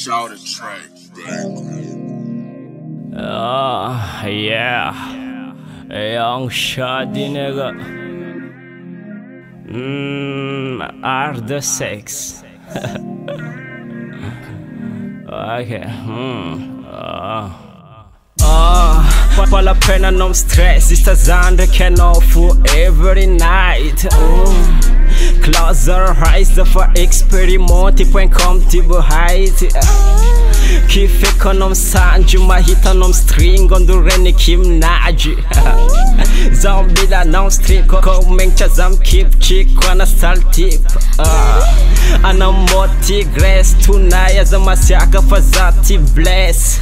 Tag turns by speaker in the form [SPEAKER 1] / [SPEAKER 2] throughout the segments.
[SPEAKER 1] Shout a track,
[SPEAKER 2] Yeah. Young shoddy nigga. Are the sex. Okay. Pala pena non stress, sta zandre che no for every night. Close your eyes for experiment, põe como tipo height. Que fica nom sanji, mahita nom string, quando rene kim naji. Zombie da não strip, comenta zam keep chick, quando sal tip. Ana moti grace, tonight as a masiaka fazati bless.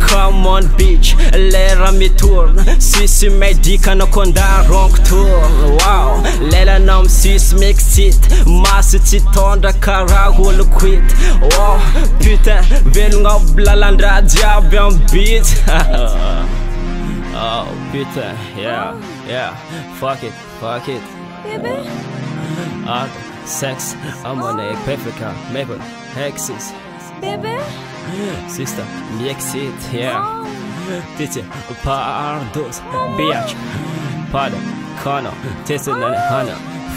[SPEAKER 2] Come on bitch, lera mi turn. Sisi medica no konda ronk tour. Wow, lela nam sis mix it. Masu titonda karago le quit. Wow, putain, vel nga blalanda diable en beat. Oh putain, yeah, fuck it.
[SPEAKER 3] Baby.
[SPEAKER 2] Sex, I'm on a perfect maple hexes.
[SPEAKER 3] Baby.
[SPEAKER 2] Sister, mix it, yeah. Titi, pardos, bitch. Pada, Kano, Tessin and Hana.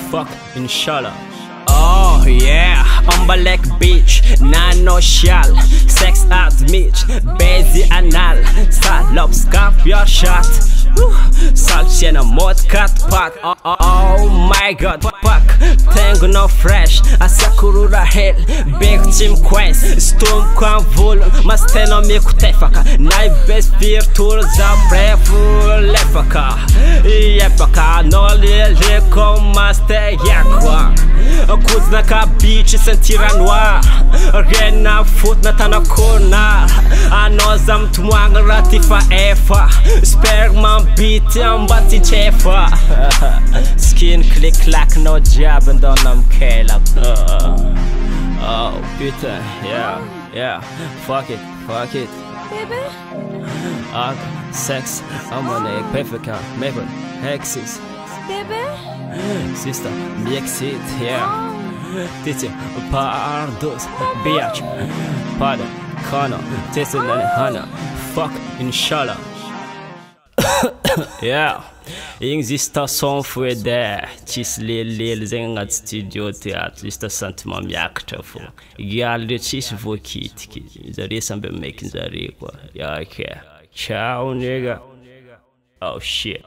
[SPEAKER 2] Fuck, inshallah. Oh yeah, I'm black bitch, nano shell. Sex at Mitch, busy anal. Salop, scarf your shot. Salty and a mod cat pot. Oh my god, fuck. Tango no fresh. Asakurura hell. Big team quest. Storm com volume. Mas tem no mico tefaka. Nai best virtual za preful lefaka. Yepaka. No lele com master yakwa. Kuz na kabichi sentira noir. Rena foot na tanakona. Anozam tumwanga ratifa efa. Sperma beat and bati chefa. Skin click clack no jab and on them kela. Oh putain, yeah. Fuck it.
[SPEAKER 3] Baby.
[SPEAKER 2] Sex, I'm on a perfect maple hexes.
[SPEAKER 3] Baby.
[SPEAKER 2] Sister, mix it, yeah. Titi, pardos, bitch. Pada, Kano, Tessin and Hana. Fuck, inshallah. Yeah, existe som foi där tills lille zengat studio teatr just sentiment mjäkta för jag det tills för kit det är som be making det. Ja, okay. Ciao nigga. Oh shit.